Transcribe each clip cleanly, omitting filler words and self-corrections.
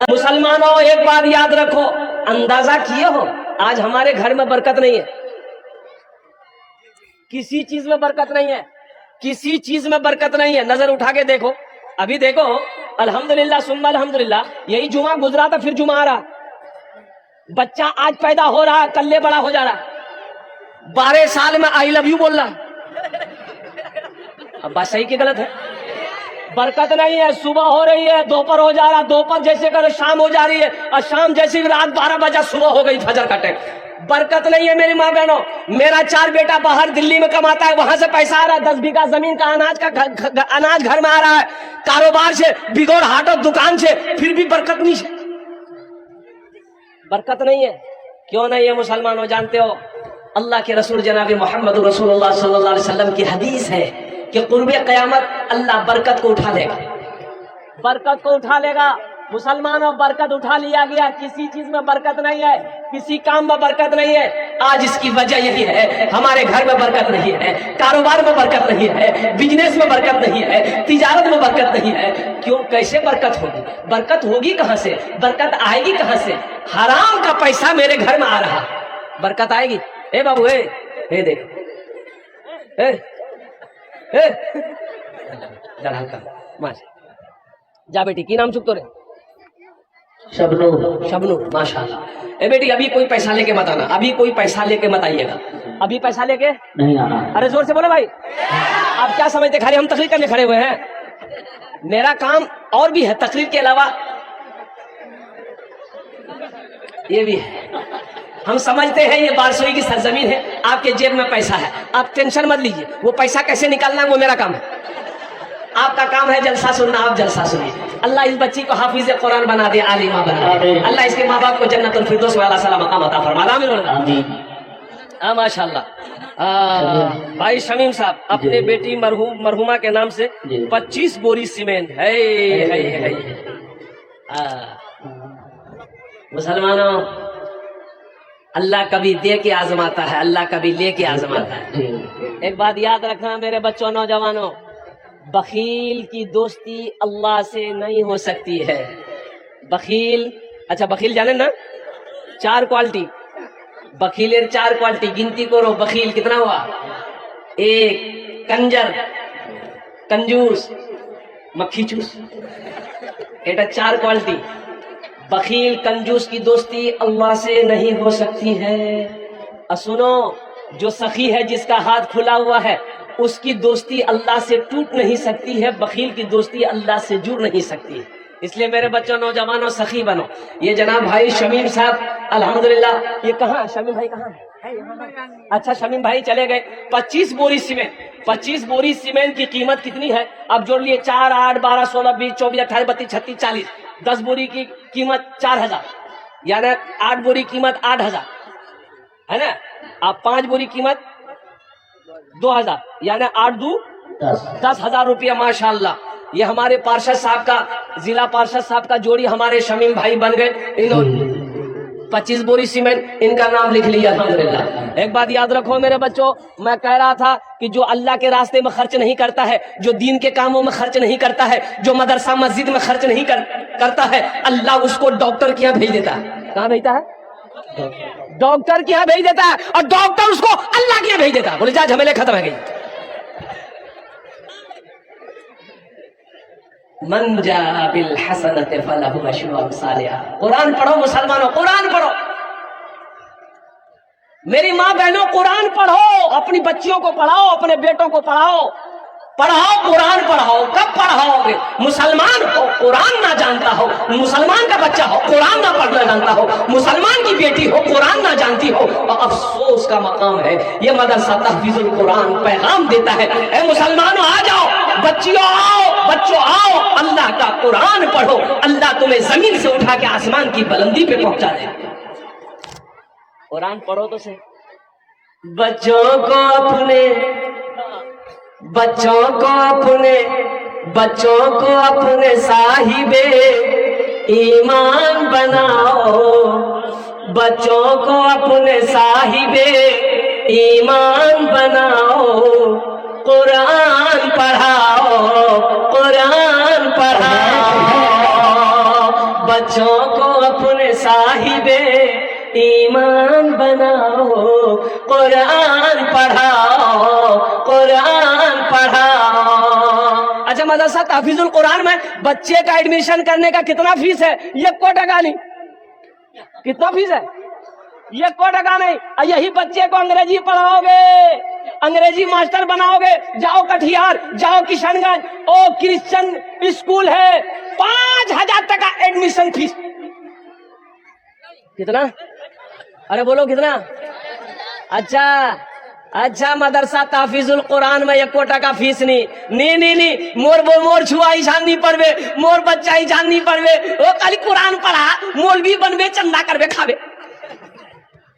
मुसलमानों एक बात याद रखो, अंदाजा किए हो आज हमारे घर में बरकत नहीं है, किसी चीज में बरकत नहीं है, किसी चीज में बरकत नहीं है। नजर उठा के देखो, अभी देखो अल्हम्दुलिल्लाह सुम्मा अल्हम्दुलिल्लाह, यही जुमा गुजरा था फिर जुमा आ रहा, बच्चा आज पैदा हो रहा, कल्ले बड़ा हो जा रहा, 12 साल में आई लव यू बोल रहा। अब बात सही की गलत है? बरकत नहीं है। सुबह हो रही है, दोपहर हो जा रहा, दोपहर जैसे करो शाम हो जा रही है, और शाम जैसी रात 12 बजा सुबह हो गई फजर का टाइम। बरकत नहीं है मेरी माँ बहनों। मेरा 4 बेटा बाहर दिल्ली में कमाता है, वहां से पैसा आ रहा है, 10 बीघा जमीन का अनाज घर में आ रहा है, कारोबार से, बिगोड़ हाट और दुकान से, फिर भी बरकत नहीं है, बरकत नहीं है। क्यों नहीं है मुसलमानों? जानते हो अल्लाह के रसूल जनाब मोहम्मद रसूलुल्लाह सल्लल्लाहु अलैहि वसल्लम की हदीस है कि कुर्बे क़यामत अल्लाह बरकत को उठा लेगा, बरकत को उठा लेगा। मुसलमानों बरकत उठा लिया गया, किसी चीज में बरकत नहीं है, किसी काम में बरकत नहीं है। आज इसकी वजह यही है, हमारे घर में बरकत नहीं है, कारोबार में बरकत नहीं है, बिजनेस में बरकत नहीं है, तिजारत में बरकत नहीं है। क्यों? कैसे बरकत होगी? बरकत होगी कहां से? बरकत आएगी कहां से? हराम का पैसा मेरे घर में आ रहा, बरकत आएगी? ए बाबू ए देख, जा बेटी, की नाम चुप तो रे? शबनू माशाल्लाह। ए बेटी अभी कोई पैसा लेके मत आना, अभी कोई पैसा लेके मत आइएगा, अभी पैसा लेके नहीं आना। अरे जोर से बोलो भाई, आप क्या समझते खाली हम तकरीर करने खड़े हुए हैं? मेरा काम और भी है, तकरीर के अलावा ये भी है। हम समझते हैं ये बारसोई की सरजमीन है, आपके जेब में पैसा है, आप टेंशन मत लीजिए, वो पैसा कैसे निकालना है वो मेरा काम है। आपका काम है जलसा सुनना, आप जलसा सुनिए। अल्लाह इस बच्ची को हाफिज कुरान बना दे, आलिमा बना दे। अल्लाह इसके माँ बाप को जन्नतुल फिरदौस वाला सलाम मकाम अता फरमा। आमीन। माशाल्लाह। भाई शमीम साहब अपने बेटी मरहुमा के नाम से 25 बोरी सीमेंट है। मुसलमानों अल्लाह कभी दे के आजमाता है, अल्लाह कभी ले के आजमाता है। एक बात याद रखना मेरे बच्चों, नौजवानों, बखील की दोस्ती अल्लाह से नहीं हो सकती है। बखील, अच्छा बखील जाने ना, 4 क्वालिटी बखीलेर 4 क्वालिटी गिनती करो। बखील कितना हुआ? 1 कंजर, कंजूस, मक्खी चूस, एटा 4 क्वालिटी। बखील कंजूस की दोस्ती अल्लाह से नहीं हो सकती है। सुनो, जो सखी है, जिसका हाथ खुला हुआ है, उसकी दोस्ती अल्लाह से टूट नहीं सकती है, बखील की दोस्ती अल्लाह से जुड़ नहीं सकती है। इसलिए मेरे बच्चों, नौजवानों, सखी बनो। ये जनाब भाई शमीम साहब अल्हम्दुलिल्लाह, ये कहाँ शमीम भाई कहाँ है? अच्छा शमीम भाई चले गए। 25 बोरी सीमेंट, 25 बोरी सीमेंट की कीमत कितनी है? अब जोड़ लिए 4, 8, 12, 16, 20, 24, 28, 32, 36, 40, 10 बोरी की कीमत 4000, यानी 8 बोरी कीमत 8000 है ना। अब 5 बोरी कीमत 2000, यानी 8 दूँ 10,000 रुपया। माशाल्लाह, ये हमारे पार्षद साहब का, जिला पार्षद साहब का जोड़ी हमारे शमीम भाई बन गए। इन्होंने 25 बोरी सीमेंट, इनका नाम लिख लिया अल्हम्दुलिल्लाह। एक बात याद रखो मेरे बच्चों, मैं कह रहा था कि जो अल्लाह के रास्ते में खर्च नहीं करता है, जो दीन के कामों में खर्च नहीं करता है, जो मदरसा मस्जिद में खर्च नहीं करता है, अल्लाह उसको डॉक्टर के यहाँ भेज देता है। कहाँ भेजता है? डॉक्टर के यहाँ भेज देता है, और डॉक्टर उसको अल्लाह के यहाँ भेज देता है। बोले जा, झमेले खत्म है गई। मन जा बिल हसनत फलहु अशरु अमसालिहा। कुरान पढ़ो मुसलमानों, कुरान पढ़ो। मेरी माँ बहनों, कुरान पढ़ो, अपनी बच्चियों को पढ़ाओ, अपने बेटों को पढ़ाओ, कुरान पढ़ाओ। कब पढ़ाओगे? मुसलमान हो, कुरान ना जानता हो, मुसलमान का बच्चा हो, कुरान ना पढ़ना जानता हो, मुसलमान की बेटी हो, कुरान ना जानती हो, और अफसोस का मकाम है। ये मदरसा तहफीजुल कुरान पैगाम देता है, ए मुसलमानों आ जाओ, बच्चियों आओ, बच्चों आओ, अल्लाह का कुरान पढ़ो, अल्लाह तुम्हें जमीन से उठा के आसमान की बुलंदी पे पहुंचा दे। कुरान पढ़ो तो सही। बच्चों को अपने साहिबे ईमान बनाओ, बच्चों को अपने साहिबे ईमान बनाओ, कुरान पढ़ाओ, कुरान पढ़ाओ। बच्चों को अपने साहिबे ईमान बनाओ, कुरान पढ़ाओ, कुरान पढ़ाओ। अच्छा, मदरसा तहफीजुल कुरान में बच्चे का एडमिशन करने का कितना फीस है? 1 टका नहीं। कितना फीस है? 1 टका नहीं। यही बच्चे को अंग्रेजी पढ़ाओगे, अंग्रेजी मास्टर बनाओगे, जाओ कटिहार, जाओ किशनगंज, ओ क्रिश्चियन स्कूल है, 5000 टका एडमिशन फीस। कितना? अरे बोलो कितना? अच्छा अच्छा, मदरसा तहफीजुल कुरान में 1 टका फीस नहीं। मोर छुआ ईशान नहीं पढ़वे, मोर बच्चा ईशान नहीं पढ़वे, वो खाली कुरान पढ़ा, मौलवी बनवे, चंदा करवे खावे।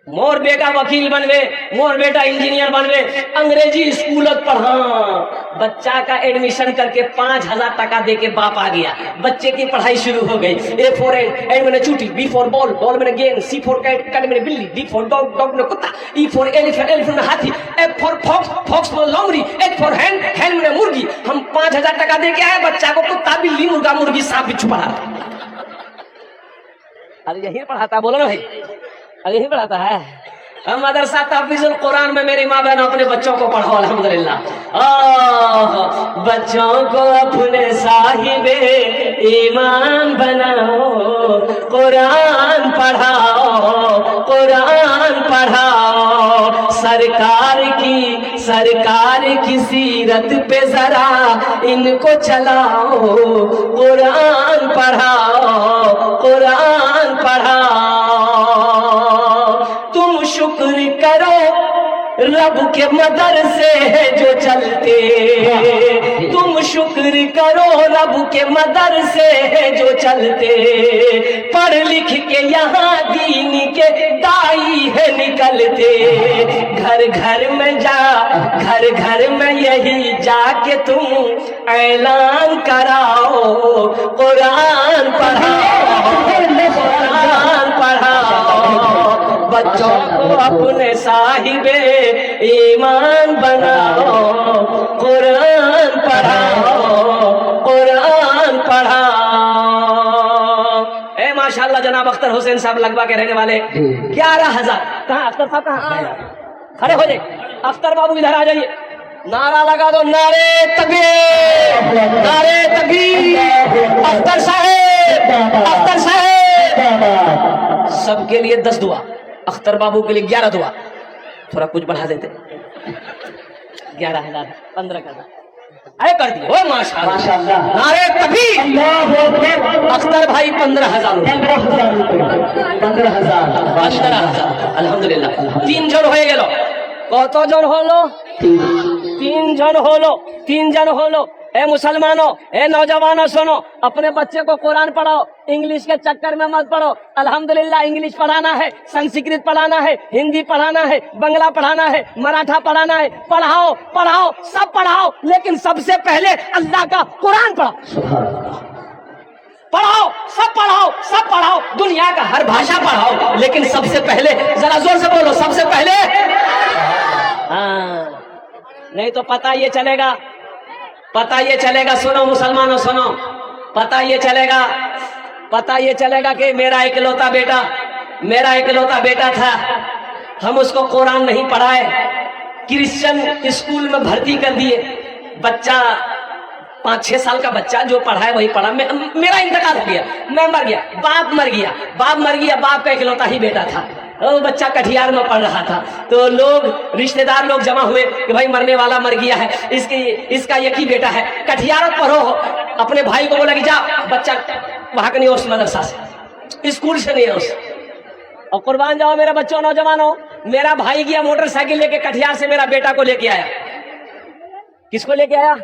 मोर बेटा वकील बनवे, मोर बेटा इंजीनियर बनवे, अंग्रेजी स्कूल पढ़ा। बच्चा का एडमिशन करके 5000 टका दे के बाप आ गया, बच्चे की पढ़ाई शुरू हो गई। A for एंड मैंने चूटी, B for बॉल, बॉल मैंने गेंद, C for कैट, कैट मैंने बिल्ली, D for डॉग, डॉग मैंने कुत्ता, E for एलिफेंट, एलिफेंट मैंने हाथी, F for फॉक्स, फॉक्स मैंने लोमड़ी, H for हैंड, हैंड मैंने मुर्गी। हम 5000 टका दे के आए, बच्चा को कुत्ता, बिल्ली, मुर्गा, मुर्गी, सांप, बिच्छू पढ़ा। अरे यही पढ़ाता, बोलो ना भाई, अरे यही पढ़ाता है। मदरसा तहफीजुल कुरान में मेरी माँ बहन अपने बच्चों को पढ़ाओ, अल्हम्दुलिल्लाह। बच्चों को अपने साहिबे ईमान बनाओ, कुरान पढ़ाओ, कुरान पढ़ाओ। सरकार की सीरत पे जरा इनको चलाओ, कुरान पढ़ाओ, कुरान पढ़ाओ। तुम शुक्र करो रब के मदरसे है जो चलते, तुम शुक्र करो रब के मदरसे है जो चलते। पढ़ लिख के यहाँ दीन के दाई है निकलते। घर घर में यही जाके तुम ऐलान कराओ, कुरान पढ़ाओ, कुरान पढ़ाओ। बच्चों को अपने साहिबे ईमान बनाओ, कुरान पढ़ाओ, कुरान पढ़ाओ। ए माशाल्लाह, जनाब अख्तर हुसैन साहब लगवा के रहने वाले 11,000। कहाँ अख्तर साहब? कहाँ? खड़े हो जाइए, अख्तर बाबू इधर आ जाइए, नारा लगा दो, नारे तकबीर, नारे तकबीर। अख्तर साहब, अख्तर साहब। सबके लिए 10 दुआ, अख्तर बाबू के लिए 11 दुआ। थोड़ा कुछ बढ़ा देते, 11,000, 15 कर अरे कर दिए। ओ माशाल्लाह, नारे तकबीर। अख्तर भाई 15,000, 15,000 अल्हम्दुलिल्लाह। 3 जन हो गेलो। कत जन हलो? 3 जन हलो, 3 जन हलो। ए मुसलमानों, ए नौजवानों, सुनो, अपने बच्चे को कुरान पढ़ाओ, इंग्लिश के चक्कर में मत पढ़ो। अल्हम्दुलिल्लाह इंग्लिश पढ़ाना है, संस्कृत पढ़ाना है, हिंदी पढ़ाना है, बंगला पढ़ाना है, मराठा पढ़ाना है। पढ़ाओ पढ़ाओ, सब पढ़ाओ, लेकिन सबसे पहले अल्लाह का कुरान पढ़ाओ, सब पढ़ाओ, सब पढ़ाओ। दुनिया का हर भाषा पढ़ाओ, लेकिन सबसे पहले, जरा जोर से बोलो, सबसे पहले। हाँ, नहीं तो पता ये चलेगा, पता ये चलेगा, सुनो मुसलमानों सुनो, पता ये चलेगा कि मेरा इकलौता बेटा था, हम उसको कुरान नहीं पढ़ाए, क्रिश्चियन स्कूल में भर्ती कर दिए। बच्चा 5-6 साल का बच्चा जो पढ़ा है वही पढ़ा। मेरा इंतकाल हो गया, मैं मर गया, बाप मर गया, बाप का इकलौता ही बेटा था। वो बच्चा कटिहार में पढ़ रहा था, तो लोग, रिश्तेदार लोग जमा हुए कि भाई मरने वाला मर गया है, इसका एक ही बेटा है, कटिहार पढ़ो। अपने भाई को बोला कि जा बच्चा वहां का नहीं, उस मदरसा से, स्कूल से नहीं है उस, और कुर्बान जाओ मेरे बच्चों, नौजवानों। मेरा भाई गया मोटरसाइकिल लेके कटिहार से, मेरा बेटा को लेके आया। किसको लेके आया?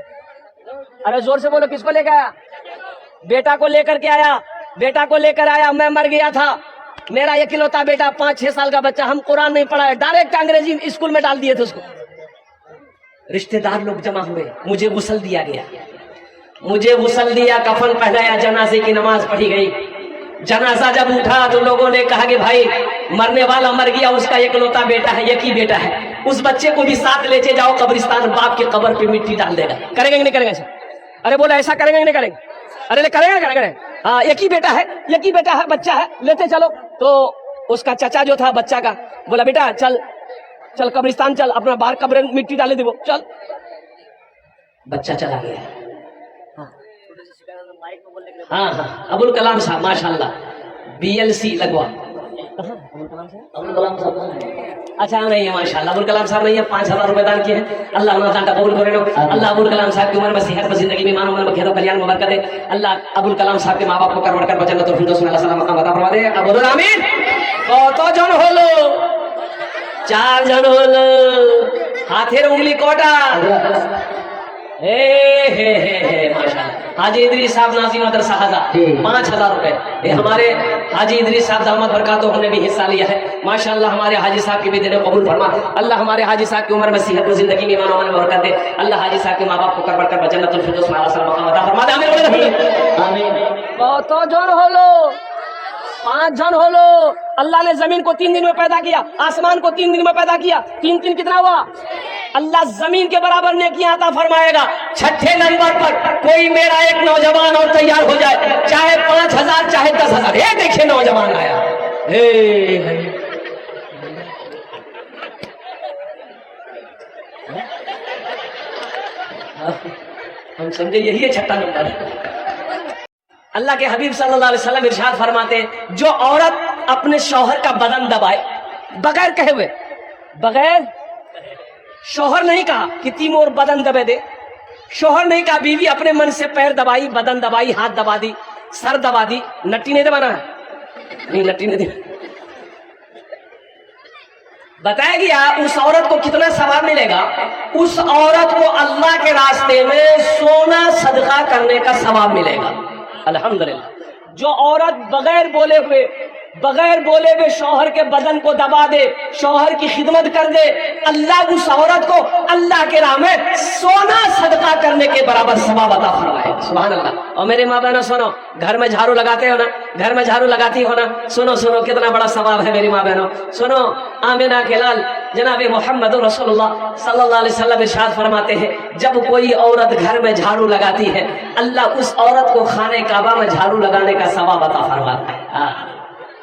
अरे जोर से बोलो, किसको लेके आया? बेटा को लेकर के आया, बेटा को लेकर आया। मैं मर गया था, मेरा इकलौता बेटा, 5-6 साल का बच्चा, हम कुरान नहीं पढ़ाए, डायरेक्ट अंग्रेजी स्कूल में डाल दिए थे उसको। रिश्तेदार लोग जमा हुए, मुझे गुस्ल दिया गया, कफन पहनाया, जनाजे की नमाज पढ़ी गई। जनाजा जब उठा तो लोगों ने कहा कि भाई मरने वाला मर गया, उसका इकलौता बेटा है, एक ही बेटा है, उस बच्चे को भी साथ लेके जाओ कब्रिस्तान, बाप के कब्र पे मिट्टी डाल देगा। करेंगे नहीं करेंगे? अरे बोला ऐसा करेंगे नहीं करेंगे? अरे करेंगे। हाँ एक ही बेटा है, बच्चा है, लेते चलो। तो उसका चाचा जो था बच्चा का बोला बेटा चल चल कब्रिस्तान चल, अपना बाहर कब्र में मिट्टी डाले दे, चल। बच्चा चला गया। हाँ हाँ अबुल कलाम साहब माशाल्लाह BLC लगवा। अबुल कलाम साहब अच्छा नहीं है माशाल्लाह, अबुल कलाम साहब नहीं है, 5000 रुपए दान किए हैं। अल्लाह उन्हें दान कबूल करे। अल्लाह अबुल कलाम साहब की उम्र में सेहत में जिंदगी में ईमान में खेदो कल्याण में बरकत दे। अल्लाह अबुल कलाम साहब के माँ बाप को करवड़ कर जन्नत और फिरदौस में अल्लाह सलामत अता फरमा दे। अब बोलो आमीन। কতজন হলো? 4 জন হলো। হাতের উंगली कोटा। हे हे हे हे माशाल्लाह। हाजी इदरीस साहब नाजी मदरसा हाजा 5000 रुपए। ये हमारे हाजी इदरीस साहब दामद बरकातों ने भी हिस्सा लिया है माशाल्लाह। हमारे हाजी साहब की भी दिल कबूल फरमा। अल्लाह हमारे हाजी साहब की उम्र में सेहत में जिंदगी में ईमान में बरकत दे। अल्लाह हाजी साहब के माँ बाप को करवड़ कर जन्नतुल फिरदौस में अल्लाह सलामत अता फरमा दे। आमीन। কতজন হলো? 5 जन होलो। अल्लाह ने जमीन को 3 दिन में पैदा किया, आसमान को 3 दिन में पैदा किया। 3 3 कितना हुआ? अल्लाह जमीन के बराबर नेकियां अता फरमाएगा। 6ठे नंबर पर कोई मेरा एक नौजवान और तैयार हो जाए, चाहे 5000 चाहे 10000। ये देखिए नौजवान आया। हम समझे यही है 6ठा नंबर। अल्लाह के हबीब सल्लल्लाहु अलैहि वसल्लम इरशाद फरमाते जो औरत अपने शौहर का बदन दबाए बगैर कहे हुए, बगैर शौहर नहीं कहा कि तीमोर बदन दबे दे, शौहर नहीं कहा, बीवी अपने मन से पैर दबाई, बदन दबाई, हाथ दबा दी, सर दबा दी, नट्टी नहीं दबाना है, नहीं नट्टी नहीं दबाना। बताया गया उस औरत को कितना सवाब मिलेगा। उस औरत को अल्लाह के रास्ते में सोना सदका करने का सवाब मिलेगा। अल्हम्दुलिल्लाह। जो औरत बगैर बोले हुए शौहर के बदन को दबा दे, शौहर की खिदमत कर दे, अल्लाह उस औरत को अल्लाह के राह में सोना सदका करने के बराबर सवाब अता फरमाए। सुभान अल्लाह। और मेरे माँ बहनों सुनो, घर में झाड़ू लगाते हो ना, घर में झाड़ू लगाती हो ना, सुनो सुनो कितना बड़ा सवाब है मेरी माँ बहनों। सुनो आमिना के लाल जनाब मोहम्मद रसूलुल्लाह सल्लल्लाहु अलैहि वसल्लम इरशाद फरमाते हैं जब कोई औरत घर में झाड़ू लगाती है अल्लाह उस औरत को खाने काबा में झाड़ू लगाने का सवाब अता फरमाता है।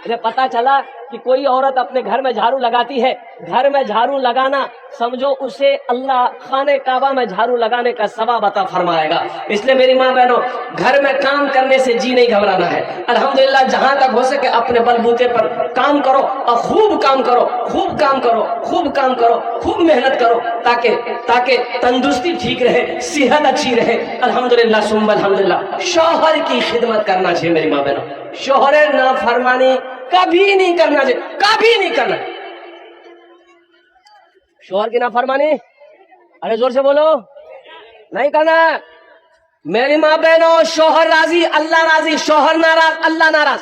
इन्हें पता चला कि कोई औरत अपने घर में झाड़ू लगाती है, घर में झाड़ू लगाना समझो उसे अल्लाह खाने काबा में झाड़ू लगाने का सवाब अता फरमाएगा। इसलिए मेरी माँ बहनों घर में काम करने से जी नहीं घबराना है। अल्हम्दुलिल्लाह जहां तक हो सके अपने बलबूते पर काम करो और खूब काम करो, खूब काम करो, खूब काम करो, खूब मेहनत करो ताकि तंदुरुस्ती ठीक रहे, सेहत अच्छी रहे। अल्हम्दुलिल्लाह सुम्मा अल्हम्दुलिल्लाह। शौहर की खिदमत करना चाहिए मेरी माँ बहनों। शौहर नाफरमानी कभी नहीं करना चाहिए, कभी नहीं करना। शौहर की नाफरमानी अरे जोर से बोलो नहीं करना। मेरी माँ बहनों शौहर राजी अल्लाह राजी, शौहर नाराज अल्लाह नाराज।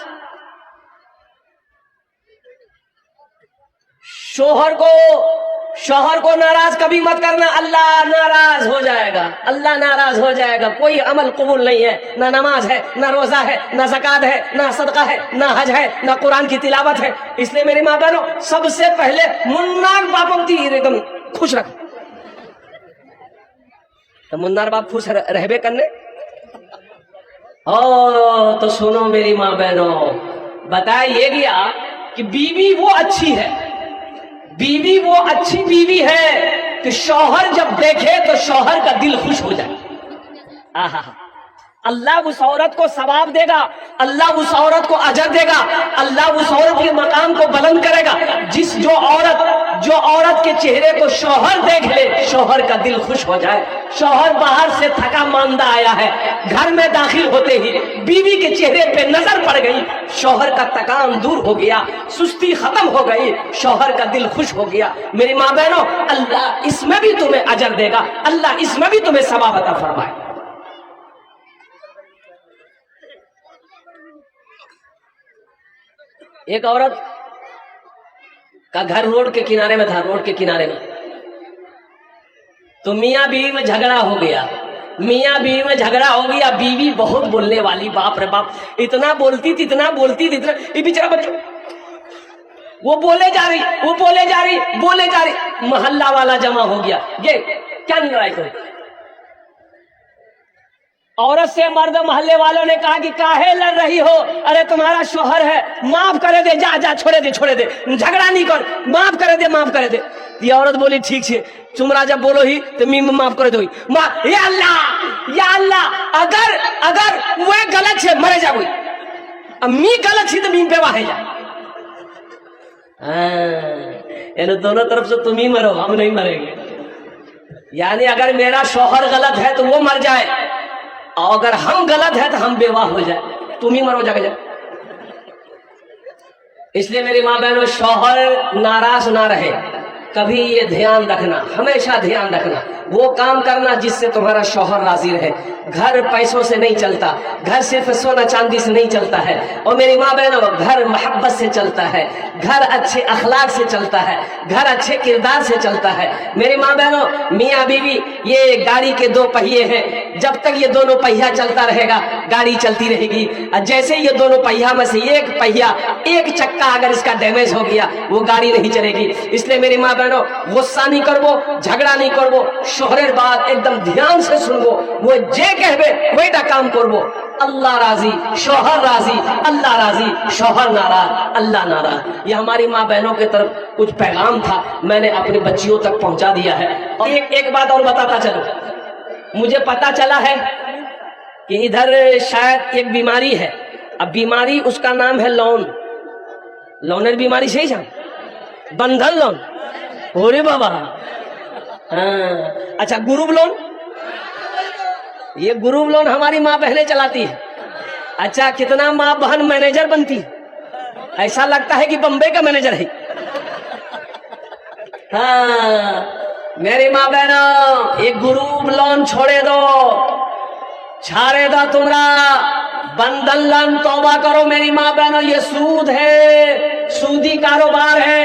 शौहर को नाराज कभी मत करना, अल्लाह नाराज हो जाएगा, अल्लाह नाराज हो जाएगा। कोई अमल कबूल नहीं है, ना नमाज है, ना रोजा है, ना ज़कात है, ना सदका है, ना हज है, ना कुरान की तिलावत है। इसलिए मेरी माँ बहनों सबसे पहले मुन्नार बापों की एकदम खुश रखो। तो मुन्नार बाप खुश रहबे करने। ओ तो सुनो मेरी माँ बहनों, बताया ये गया कि बीवी वो अच्छी है, बीवी वो अच्छी बीवी है कि शौहर जब देखे तो शौहर का दिल खुश हो जाए। आहा अल्लाह उस औरत को सवाब देगा, अल्लाह उस औरत को अजर देगा, अल्लाह उस औरत के मकाम को बुलंद करेगा। जो औरत के चेहरे को शौहर देख ले, शौहर का दिल खुश हो जाए। शौहर बाहर से थका मांदा आया है, घर में दाखिल होते ही बीवी के चेहरे पे नजर पड़ गई, शौहर का थकान दूर हो गया, सुस्ती खत्म हो गई, शौहर का दिल खुश हो गया। मेरी माँ बहनों अल्लाह इसमें भी तुम्हें अजर देगा, अल्लाह इसमें भी तुम्हें सवाब अता फरमाए। एक औरत का घर रोड के किनारे में था, रोड के किनारे में। तो मियाँ बीवी में झगड़ा हो गया, मियाँ बीवी में झगड़ा हो गया। बीवी बहुत बोलने वाली, बाप रे बाप, इतना बोलती थी, इतना बोलती थी, इतना। ये बेचारा बच्चा वो बोले जा रही, मोहल्ला वाला जमा हो गया, ये क्या लड़ाई करे। औरत से मर्द मोहल्ले वालों ने कहा कि काहे लड़ रही हो, अरे तुम्हारा शोहर है, माफ करे दे, जा जा छोड़े दे, झगड़ा नहीं कर, माफ करे दे, माफ करे दे। ये औरत बोली ठीक है, तुमरा जब बोलो ही तो मी माफ करे दो। या अल्लाह, अगर वो गलत है मरे जा, कोई अब मी गलत ही तो मी बेवाह है जा। दोनों तरफ से तुम ही मरो, हम नहीं मरेंगे। यानी अगर मेरा शौहर गलत है तो वो मर जाए, और अगर हम गलत है तो हम बेवाह हो जाए, तुम ही मरो जाके जा। इसलिए मेरी माँ बहनों, शौहर नाराज ना रहे, कभी ये ध्यान रखना, हमेशा ध्यान रखना, वो काम करना जिससे तुम्हारा शौहर राजी रहे। घर पैसों से नहीं चलता, घर सिर्फ सोना चांदी से नहीं चलता है। और मेरी माँ बहनों, घर मोहब्बत से चलता है, घर अच्छे अखलाक से चलता है, घर अच्छे किरदार से चलता है। मेरी माँ बहनों, मियाँ बीवी ये गाड़ी के दो पहिए हैं, जब तक ये दोनों पहिया चलता रहेगा गाड़ी चलती रहेगी। और जैसे ये दोनों पहिया में से एक पहिया, एक चक्का अगर इसका डैमेज हो गया, वो गाड़ी नहीं चलेगी। इसलिए मेरी माँ बहनों, गुस्सा नहीं करबो, झगड़ा नहीं करबो, शोहरेर बात एकदम ध्यान से सुनबो, वो जे कहबे वहीटा काम करबो। अल्लाह राजी, शौहर राजी, अल्लाह राजी, शौहर नाराज, अल्लाह नाराज। ये हमारी माँ बहनों की तरफ कुछ पैगाम था, मैंने अपनी बच्चियों तक पहुंचा दिया है। और एक बात और बताता चलो, मुझे पता चला है कि इधर शायद एक बीमारी है। अब बीमारी उसका नाम है लोनेर बीमारी, सही जान, बंधन लोन हो रे बाबा। हाँ, अच्छा, ग्रुप लोन, ये ग्रुप लोन हमारी माँ बहनें चलाती है। अच्छा, कितना माँ बहन मैनेजर बनती है, ऐसा लगता है कि बम्बई का मैनेजर है। हाँ, मेरी माँ बहनों, ये ग्रुप लोन छोड़े दो, छाड़े दो तुमरा, बंधन लोन तौबा करो। मेरी माँ बहनों, ये सूद है, सूदी कारोबार है।